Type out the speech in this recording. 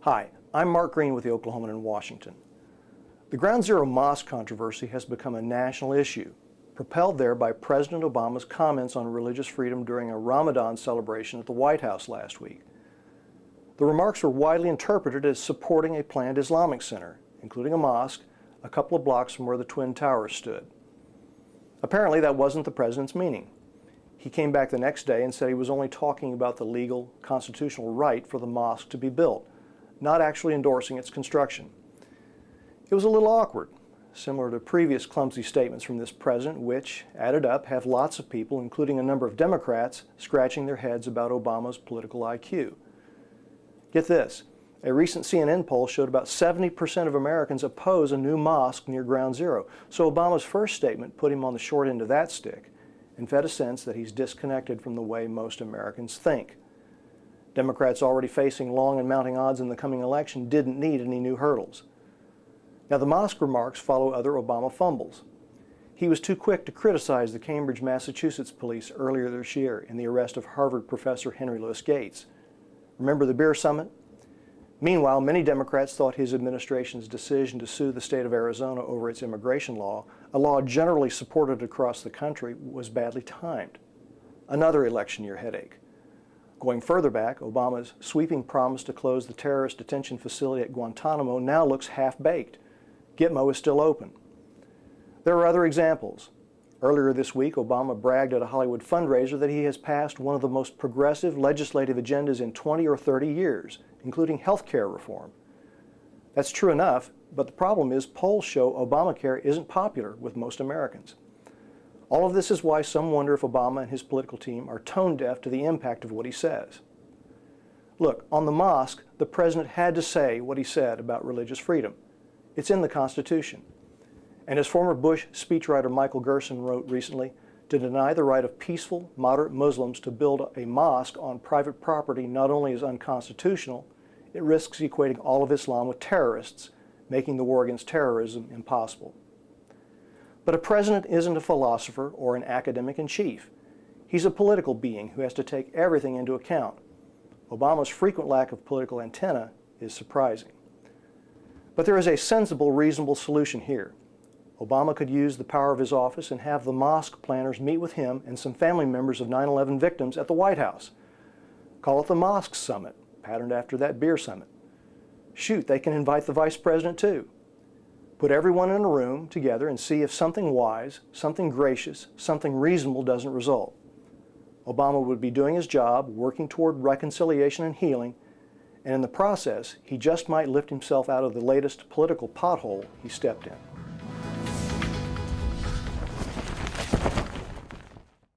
Hi, I'm Mark Green with the Oklahoman in Washington. The Ground Zero Mosque controversy has become a national issue, propelled there by President Obama's comments on religious freedom during a Ramadan celebration at the White House last week. The remarks were widely interpreted as supporting a planned Islamic center, including a mosque, a couple of blocks from where the Twin Towers stood. Apparently, that wasn't the president's meaning. He came back the next day and said he was only talking about the legal, constitutional right for the mosque to be built, not actually endorsing its construction. It was a little awkward, similar to previous clumsy statements from this president, which, added up, have lots of people, including a number of Democrats, scratching their heads about Obama's political IQ. Get this, a recent CNN poll showed about 70% of Americans oppose a new mosque near Ground Zero, so Obama's first statement put him on the short end of that stick and fed a sense that he's disconnected from the way most Americans think. Democrats already facing long and mounting odds in the coming election didn't need any new hurdles. Now, the mosque remarks follow other Obama fumbles. He was too quick to criticize the Cambridge, Massachusetts police earlier this year in the arrest of Harvard professor Henry Louis Gates. Remember the beer summit? Meanwhile, many Democrats thought his administration's decision to sue the state of Arizona over its immigration law, a law generally supported across the country, was badly timed. Another election year headache. Going further back, Obama's sweeping promise to close the terrorist detention facility at Guantanamo now looks half-baked. Gitmo is still open. There are other examples. Earlier this week, Obama bragged at a Hollywood fundraiser that he has passed one of the most progressive legislative agendas in 20 or 30 years, including health care reform. That's true enough, but the problem is polls show Obamacare isn't popular with most Americans. All of this is why some wonder if Obama and his political team are tone deaf to the impact of what he says. Look, on the mosque, the president had to say what he said about religious freedom. It's in the Constitution. And as former Bush speechwriter Michael Gerson wrote recently, to deny the right of peaceful, moderate Muslims to build a mosque on private property not only is unconstitutional, it risks equating all of Islam with terrorists, making the war against terrorism impossible. But a president isn't a philosopher or an academic in chief. He's a political being who has to take everything into account. Obama's frequent lack of political antenna is surprising. But there is a sensible, reasonable solution here. Obama could use the power of his office and have the mosque planners meet with him and some family members of 9/11 victims at the White House. Call it the Mosque Summit, patterned after that beer summit. Shoot, they can invite the vice president too. Put everyone in a room together and see if something wise, something gracious, something reasonable doesn't result. Obama would be doing his job, working toward reconciliation and healing, and in the process, he just might lift himself out of the latest political pothole he stepped in.